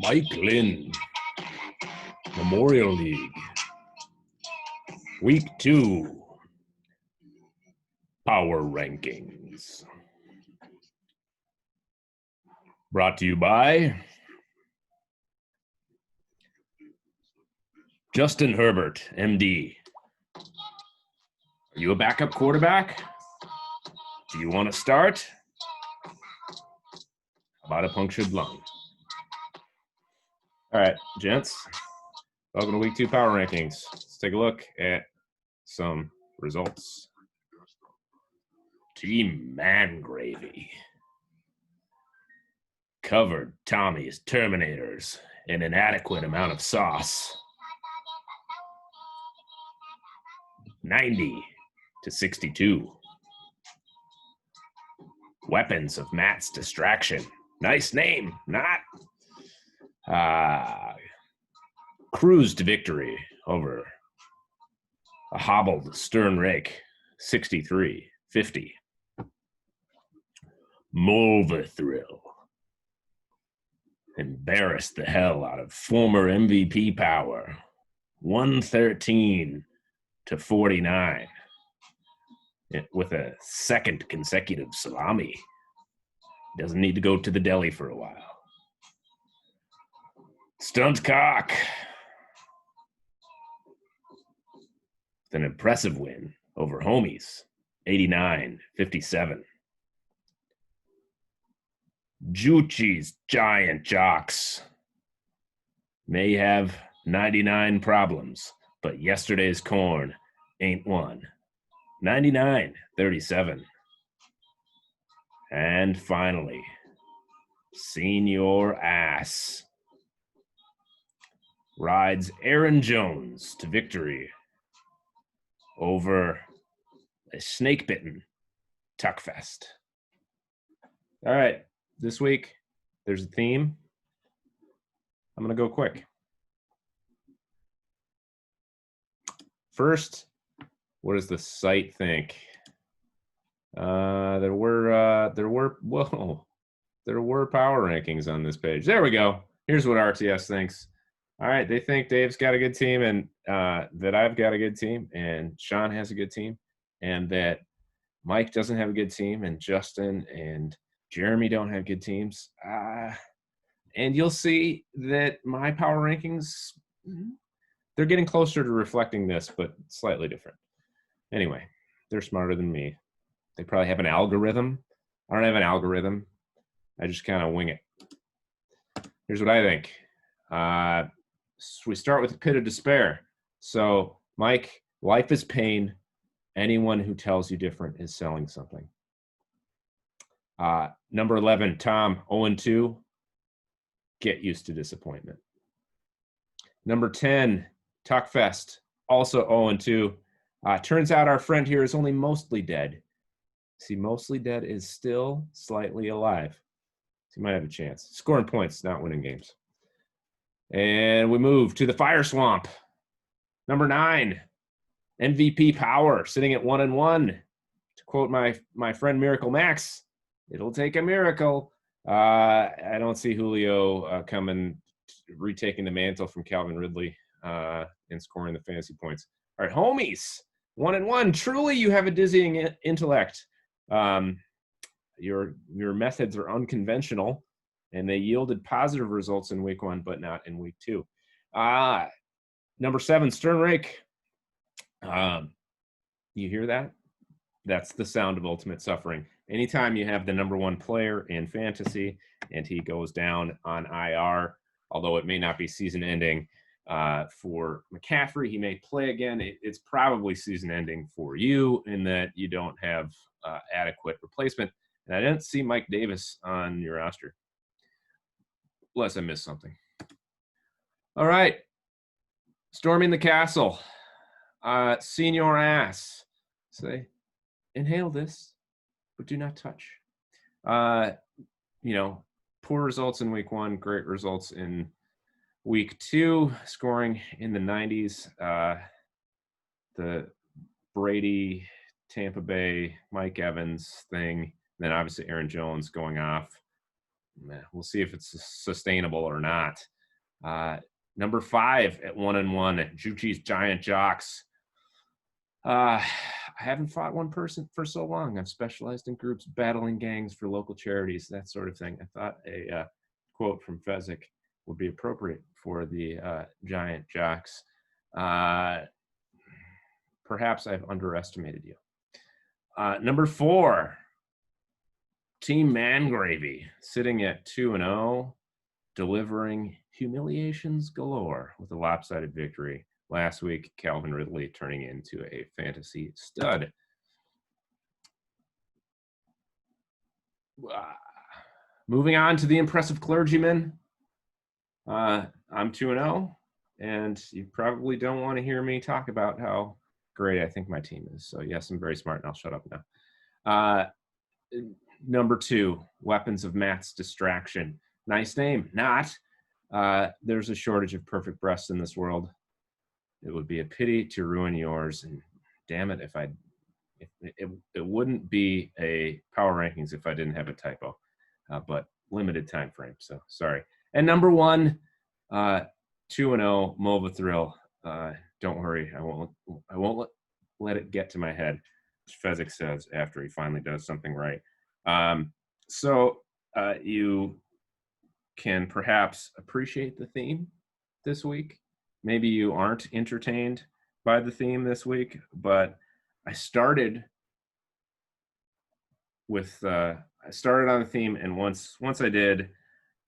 Mike Lynn, Memorial League, Week 2, Power Rankings. Brought to you by Justin Herbert, MD. Are you a backup quarterback? Do you want to start? How about a punctured lung? All right, gents. Welcome to Week 2 Power Rankings. Let's take a look at some results. Team Mangravy covered Tommy's Terminators in an adequate amount of sauce. 90-62. Weapons of Matt's Distraction. Nice name, not. Cruised to victory over a hobbled Stern Rake, 63-50. Mulvathrill embarrassed the hell out of former MVP Power, 113-49, with a second consecutive salami. Doesn't need to go to the deli for a while. Stunt Cock with an impressive win over Homies, 89-57. Juchi's Giant Jocks may have 99 problems, but yesterday's corn ain't one. 99-37. And finally, Senior Ass rides Aaron Jones to victory over a snake-bitten Tuckfest. All right, this week there's a theme. I'm going to go quick. First, what does the site think? There were power rankings on this page. There we go. Here's what RTS thinks. All right, they think Dave's got a good team, and that I've got a good team, and Sean has a good team, and that Mike doesn't have a good team, and Justin and Jeremy don't have good teams. And you'll see that my power rankings, they're getting closer to reflecting this, but slightly different. Anyway, they're smarter than me. They probably have an algorithm. I don't have an algorithm. I just kind of wing it. Here's what I think. So we start with the pit of despair. So, Mike, life is pain. Anyone who tells you different is selling something. Number 11, Tom, 0-2. Get used to disappointment. Number 10, Tuckfest, also 0-2. Turns out our friend here is only mostly dead. See, mostly dead is still slightly alive. So you might have a chance. Scoring points, not winning games. And we move to the Fire Swamp. Number 9, MVP Power, sitting at 1-1. To quote my friend Miracle Max, it'll take a miracle. I don't see Julio retaking the mantle from Calvin Ridley and scoring the fantasy points. All right, Homies, 1-1. Truly, you have a dizzying intellect. Your methods are unconventional, and they yielded positive results in week 1, but not in week 2. Number 7, Stern Rake. You hear that? That's the sound of ultimate suffering. Anytime you have the number 1 player in fantasy and he goes down on IR, although it may not be season ending for McCaffrey, he may play again. It's probably season ending for you in that you don't have adequate replacement. And I didn't see Mike Davis on your roster. Unless I missed something. All right. Storming the castle. Senior Ass. Say, inhale this, but do not touch. Poor results in week 1, great results in week 2, scoring in the 90s. The Brady, Tampa Bay, Mike Evans thing. Then obviously Aaron Jones going off. We'll see if it's sustainable or not. Number 5 at 1-1, Juchi's Giant Jocks. I haven't fought one person for so long. I've specialized in groups battling gangs for local charities, that sort of thing. I thought a quote from Fezzik would be appropriate for the Giant Jocks. Perhaps I've underestimated you. Number 4, Team Mangravy, sitting at 2-0, delivering humiliations galore with a lopsided victory. Last week, Calvin Ridley turning into a fantasy stud. Moving on to the impressive clergyman. I'm 2-0, and you probably don't want to hear me talk about how great I think my team is. So yes, I'm very smart, and I'll shut up now. Number 2, Weapons of Matt's Distraction. Nice name. Not. There's a shortage of perfect breasts in this world. It would be a pity to ruin yours, and damn it, if it wouldn't be a power rankings if I didn't have a typo, but limited time frame, so sorry. And number 1, 2-0, Mova Thrill. Don't worry, I won't let it get to my head, as Fezzik says after he finally does something right. So you can perhaps appreciate the theme this week. Maybe you aren't entertained by the theme this week, but I started on the theme, and once I did,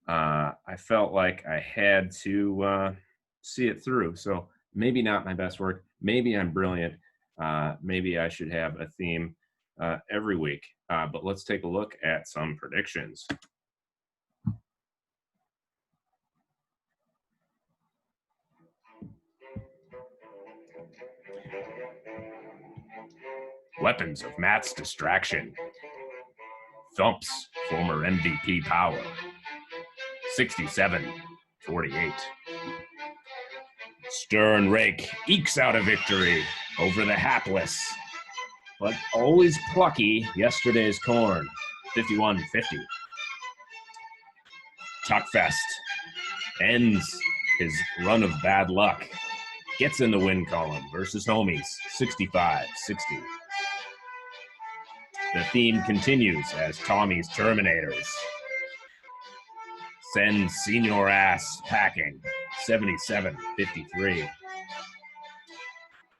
I felt like I had to see it through. So maybe not my best work. Maybe I'm brilliant. Maybe I should have a theme every week. But let's take a look at some predictions. Weapons of Matt's Distraction. Thumps former MVP power. 67-48. Stern Rake ekes out a victory over the hapless, but always plucky yesterday's Corn. 51-50. Tuckfest ends his run of bad luck. Gets in the win column versus Homies. 65-60. The theme continues as Tommy's Terminators send senior ass packing. 77-53.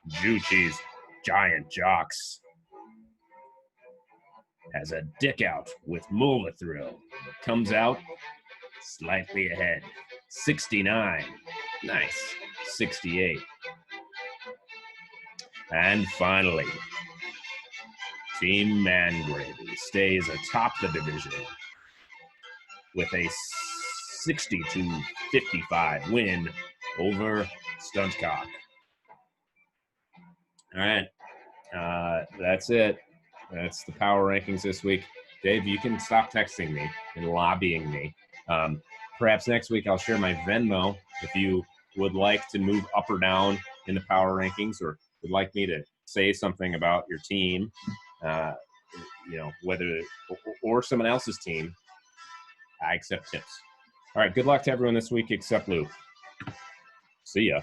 Juchi's Giant Jocks has a dick out with Mula Thrill. Comes out slightly ahead. 69. Nice. 68. And finally, Team Mangravy stays atop the division with a 60-55 win over Stuntcock. All right. That's it. That's the power rankings this week. Dave, you can stop texting me and lobbying me. Perhaps next week I'll share my Venmo if you would like to move up or down in the power rankings, or would like me to say something about your team, whether or someone else's team. I accept tips. All right, good luck to everyone this week except Lou. See ya.